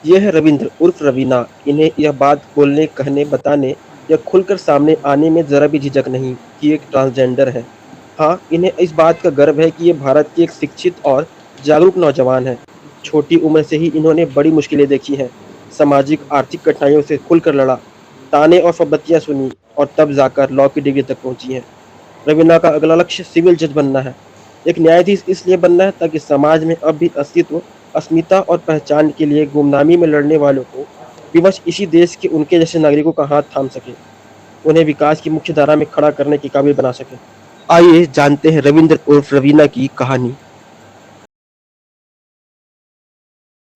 ये है रविंद्र उर्फ रवीना। इन्हें यह बात बोलने, कहने, बताने या खुलकर सामने आने में ज़रा भी झिझक नहीं कि ये ट्रांसजेंडर हैं। हाँ, इन्हें इस बात का गर्व है कि ये भारत की एक शिक्षित और जागरूक नौजवान हैं। छोटी उम्र से ही इन्होंने बड़ी मुश्किलें देखी हैं, सामाजिक, आर्थिक कठिनाइयों से खुलकर लड़ा, ताने और फब्बतियाँ सुनी और तब जाकर लॉ की डिग्री तक पहुँची हैं। रवीना का अगला लक्ष्य सिविल जज बनना है। एक न्यायाधीश इसलिए बनना है ताकि समाज में अब भी अस्तित्व, अस्मिता और पहचान के लिए गुमनामी में लड़ने वालों को विवश इसी देश के उनके जैसे नागरिकों का हाथ थाम सके, उन्हें विकास की मुख्य धारा में खड़ा करने के काबिल बना सके। आइए जानते हैं रविंद्र उर्फ रवीना की कहानी।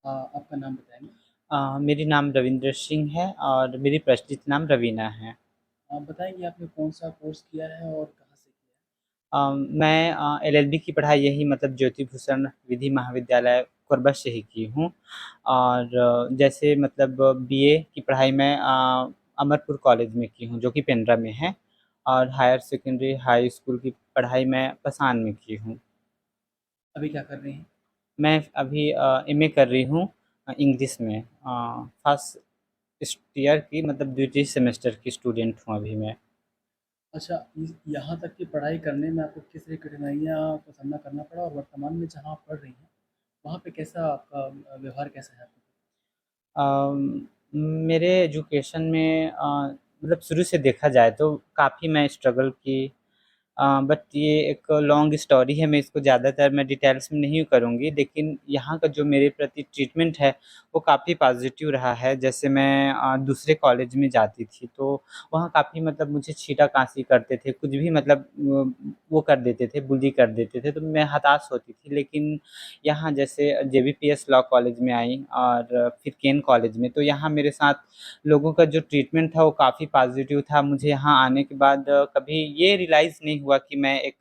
आपका नाम बताएँगे? मेरी नाम रविंद्र सिंह है और मेरी प्रचलित नाम रवीना है। आप बताएँगे आपने कौन-सा कोर्स किया है और कहाँ से किया है? मैं एलएलबी की पढ़ाई यही मतलब ज्योति भूषण विधि महाविद्यालय कोरबा से ही की हूँ और जैसे मतलब बीए की पढ़ाई मैं अमरपुर कॉलेज में की हूँ जो कि पेंड्रा में है और हायर सेकेंडरी हाई स्कूल की पढ़ाई मैं पसान में की हूँ। अभी क्या कर रही हैं? मैं अभी एमए कर रही हूँ इंग्लिश में फर्स्ट ईयर की मतलब द्वितीय सेमेस्टर की स्टूडेंट हूँ अभी मैं। अच्छा, इस यहाँ तक की पढ़ाई करने में आपको किस तरह की कठिनाइयाँ का सामना करना पड़ा और वर्तमान में जहाँ आप पढ़ रही हैं, वहाँ पे कैसा आपका व्यवहार कैसा है आपके प्रति? अम, मेरे एजुकेशन में मतलब शुरू से देखा जाए तो काफ़ी मैं स्ट्रगल की बट ये एक लॉन्ग स्टोरी है, मैं इसको ज़्यादातर मैं डिटेल्स में नहीं करूँगी, लेकिन यहाँ का जो मेरे प्रति ट्रीटमेंट है, वो काफ़ी पॉज़िटिव रहा है। जैसे मैं दूसरे कॉलेज में जाती थी, तो वहाँ काफ़ी मतलब मुझे छीटा-कासी करते थे, कुछ भी मतलब वो कर देते थे, बुली कर देते थे, तो मैं हताश होती थी। लेकिन यहाँ जैसे जेबीपीएस लॉ कॉलेज में आई और फिर केन कॉलेज में, तो यहाँ मेरे साथ लोगों का जो ट्रीटमेंट था वो काफ़ी पॉज़िटिव था। मुझे यहाँ आने के बाद कभी ये रियलाइज़ नहीं हुआ कि मैं एक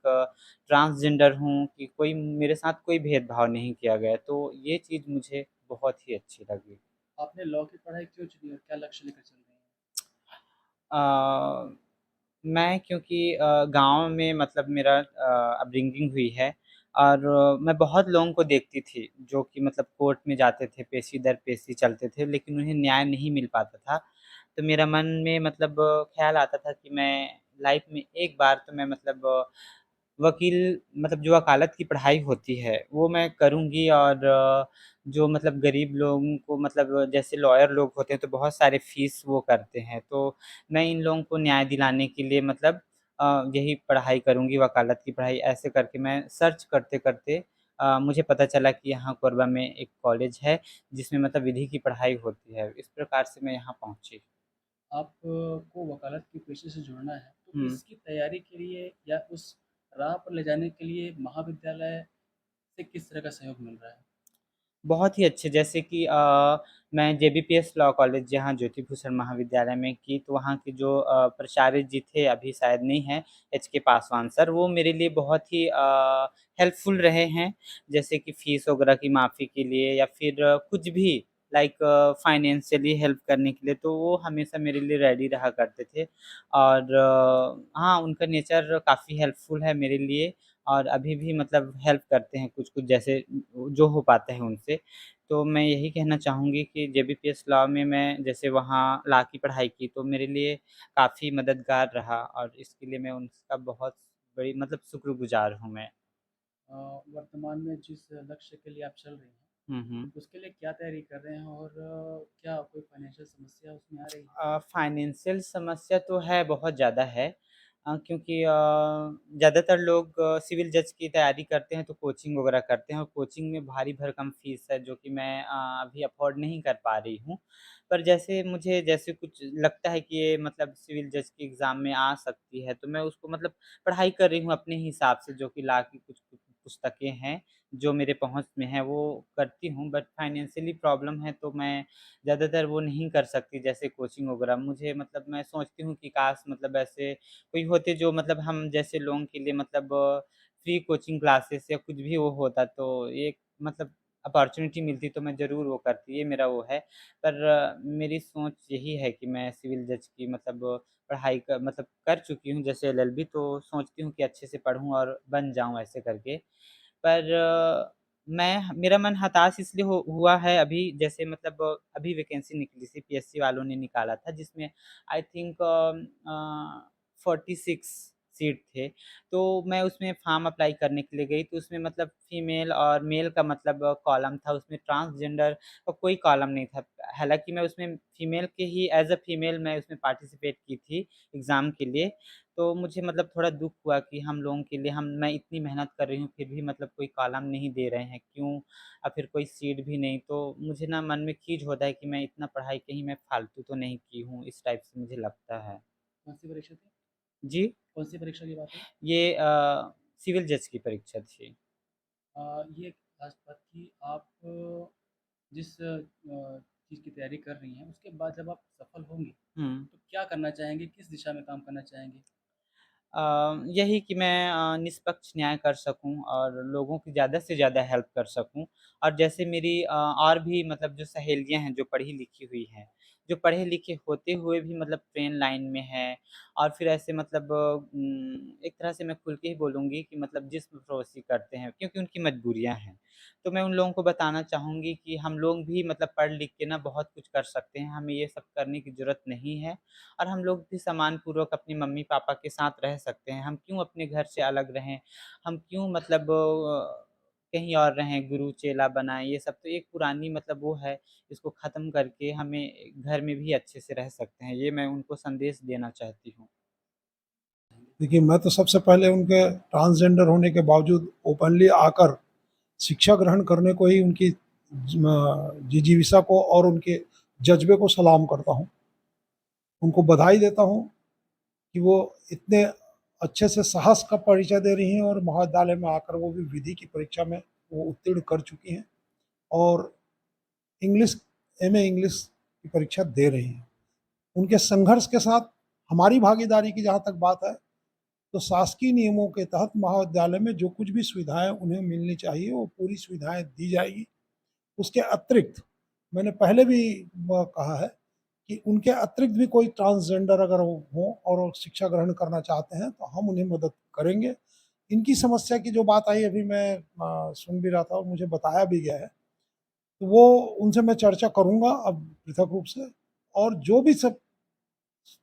ट्रांसजेंडर हूँ कि कोई मेरे साथ कोई भेदभाव नहीं किया गया। तो ये चीज़ मुझे बहुत ही अच्छी लगी। आपने लॉ की पढ़ाई क्यों चुनी और क्या लक्ष्य लेकर चल रही हैं? अ, मैं क्योंकि गाँव में मतलब मेरा अपब्रिंगिंग हुई है और मैं बहुत लोगों को देखती थी जो कि मतलब कोर्ट में जाते थे, पेशी दर पेशी चलते थे, लेकिन उन्हें न्याय नहीं मिल पाता था। तो मेरा मन में मतलब ख़्याल आता था कि मैं लाइफ़ में एक बार तो मैं मतलब वकील मतलब जो वकालत की पढ़ाई होती है, वो मैं करूँगी और जो मतलब गरीब लोगों को मतलब जैसे लॉयर लोग होते हैं, तो बहुत सारे फ़ीस वो करते हैं। तो मैं इन लोगों को न्याय दिलाने के लिए मतलब यही पढ़ाई करूँगी, वकालत की पढ़ाई। ऐसे करके मैं सर्च करते-करते मुझे पता चला कि यहाँ कोरबा में एक कॉलेज है, जिसमें मतलब विधि की पढ़ाई होती है। इस प्रकार से मैं यहाँ पहुँची। को वकालत के पेशे से जुड़ना है, तो हुँ। इसकी तैयारी के लिए या उस राह पर ले जाने के लिए महाविद्यालय से किस तरह का सहयोग मिल रहा है? बहुत ही अच्छे जैसे कि मैं जेबीपीएस लॉ कॉलेज जहाँ ज्योति भूषण महाविद्यालय में की, तो वहाँ के जो प्राचार्य जी थे, अभी शायद नहीं हैं, एचके पासवान सर, वो मेरे लिए बहुत ही हेल्पफुल रहे हैं। जैसे कि फ़ीस वगैरह की माफ़ी के लिए या फिर कुछ भी लाइक फाइनेंशियली हेल्प करने के लिए, तो वो हमेशा मेरे लिए रेडी रहा करते थे। और हाँ, उनका नेचर काफ़ी हेल्पफुल है मेरे लिए और अभी भी मतलब हेल्प करते हैं कुछ-कुछ जैसे जो हो पाता है उनसे। तो मैं यही कहना चाहूँगी कि जेबीपीएस लॉ में मैं जैसे वहाँ लॉ की पढ़ाई की तो मेरे लिए काफ़ी मददगार रहा और इसके लिए मैं उनका बहुत बड़ी मतलब शुक्रगुज़ार हूँ मैं। वर्तमान में जिस लक्ष्य के लिए आप चल रही हैं, हुँ, हुँ। उसके लिए क्या तैयारी कर रहे हैं और क्या कोई फाइनेंशियल समस्या उसमें आ रही है? फाइनेंशियल समस्या तो है, बहुत ज़्यादा है क्योंकि ज़्यादातर लोग सिविल जज की तैयारी करते हैं तो कोचिंग वगैरह करते हैं और कोचिंग में भारी भरकम फ़ीस है जो कि मैं अभी अफ़ोर्ड नहीं कर पा रही हूँ। पर जैसे मुझे जैसे कुछ लगता है कि ये मतलब सिविल जज के एग्ज़ाम में आ सकती है, तो मैं उसको मतलब पढ़ाई कर रही हूँ अपने हिसाब से जो कि लॉ की कुछ पुस्तकें हैं, जो मेरे पहुँच में है वो करती हूँ बट फाइनेंशियली प्रॉब्लम है तो मैं ज़्यादातर वो नहीं कर सकती जैसे कोचिंग वगैरह। मुझे मतलब मैं सोचती हूँ कि काश मतलब ऐसे कोई होते जो मतलब हम जैसे लोगों के लिए मतलब फ्री कोचिंग क्लासेस या कुछ भी वो होता तो एक मतलब अपॉर्च्युनिटी मिलती तो मैं ज़रूर वो करती, ये मेरा वो है। पर मेरी सोच यही है कि मैं सिविल जज की मतलब पढ़ाई क मतलब कर चुकी हूँ जैसे एलएलबी तो सोचती हूँ कि अच्छे से पढ़ूँ और बन जाऊँ ऐसे करके। पर मेरा मन हताश इसलिए हुआ है अभी, जैसे मतलब अभी वैकेंसी निकली थी, पीएससी वालों ने निकाला था जिसमें आई थिंक 46 सीट थे। तो मैं उसमें फ़ॉर्म अप्लाई करने के लिए गई, तो उसमें मतलब फीमेल और मेल का मतलब कॉलम था, उसमें ट्रांसजेंडर का कोई कॉलम नहीं था। हालाँकि मैं उसमें फीमेल के ही एज़ अ फीमेल मैं उसमें पार्टिसिपेट की थी एग्ज़ाम के लिए। तो मुझे मतलब थोड़ा दुःख हुआ कि हम लोगों के लिए मैं इतनी मेहनत कर रही हूँ, फिर भी मतलब कोई कॉलम नहीं दे रहे हैं, क्यों? और फिर कोई सीट भी नहीं, तो मुझे ना मन में खीज होता है कि मैं इतना पढ़ाई कहीं मैं फालतू तो नहीं की हूँ, इस टाइप से मुझे लगता है। कौन-सी परीक्षा थी? जी, कौन-सी परीक्षा की बात है? ये सिविल जज की परीक्षा थी। ये ख़ास बात कि आप जिस चीज़ की तैयारी कर रही हैं, उसके बाद जब आप सफल होंगी, हुँ। तो क्या करना चाहेंगी? किस दिशा में काम करना चाहेंगी? यही कि मैं निष्पक्ष न्याय कर सकूँ और लोगों की ज़्यादा से ज़्यादा हेल्प कर सकूँ। और जैसे मेरी और भी मतलब जो सहेलियाँ हैं, जो पढ़ी-लिखी हुई हैं, जो पढ़े-लिखे होते हुए भी मतलब ट्रेन लाइन में हैं और फिर ऐसे मतलब एक तरह से मैं खुल के ही बोलूँगी कि मतलब जिस्म-फ़रोशी करते हैं, क्योंकि उनकी मजबूरियाँ हैं। तो मैं उन लोगों को बताना चाहूँगी कि हम लोग भी मतलब पढ़-लिख के ना बहुत कुछ कर सकते हैं, हमें ये सब करने की ज़रूरत नहीं है। और हम लोग भी सम्मानपूर्वक अपने मम्मी-पापा के साथ रह सकते हैं। हम क्यों अपने घर से अलग रहें? हम क्यों मतलब कहीं और रहें, गुरु चेला बनाएँ, ये सब तो एक पुरानी मतलब वो है, इसको ख़त्म करके हमें घर में भी अच्छे से रह सकते हैं। ये मैं उनको संदेश देना चाहती हूँ। देखिए, मैं तो सबसे पहले उनके ट्रांसजेंडर होने के बावजूद ओपनली आकर शिक्षा ग्रहण करने को ही उनकी जिजीविषा को और उनके जज़्बे को सलाम करता हूँ। उनको बधाई देता हूँ कि वो इतने अच्छे से साहस का परिचय दे रही हैं और महाविद्यालय में आकर वो भी विधि की परीक्षा में वो उत्तीर्ण कर चुकी हैं और इंग्लिश एमए इंग्लिश की परीक्षा दे रही हैं। उनके संघर्ष के साथ हमारी भागीदारी की जहाँ तक बात है, तो शासकीय नियमों के तहत महाविद्यालय में जो कुछ भी सुविधाएँ उन्हें मिलनी चाहिए, वो पूरी सुविधाएँ दी जाएगी। उसके अतिरिक्त मैंने पहले भी कहा है कि उनके अतिरिक्त भी कोई ट्रांसजेंडर अगर हों और वो शिक्षा ग्रहण करना चाहते हैं, तो हम उन्हें मदद करेंगे। इनकी समस्या की जो बात आई अभी मैं सुन भी रहा था और मुझे बताया भी गया है, तो वो उनसे मैं चर्चा करूँगा अब पृथक रूप से और जो भी सब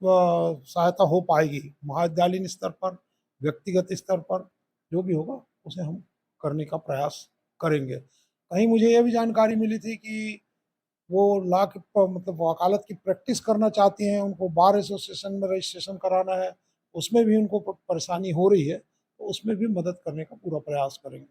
सहायता हो पाएगी महाविद्यालयीन स्तर पर, व्यक्तिगत स्तर पर, जो भी होगा उसे हम करने का प्रयास करेंगे। कहीं मुझे ये भी जानकारी मिली थी कि वो लॉ की मतलब वकालत की प्रैक्टिस करना चाहती हैं, उनको बार एसोसिएशन में रजिस्ट्रेशन कराना है, उसमें भी उनको परेशानी हो रही है, तो उसमें भी मदद करने का पूरा प्रयास करेंगे।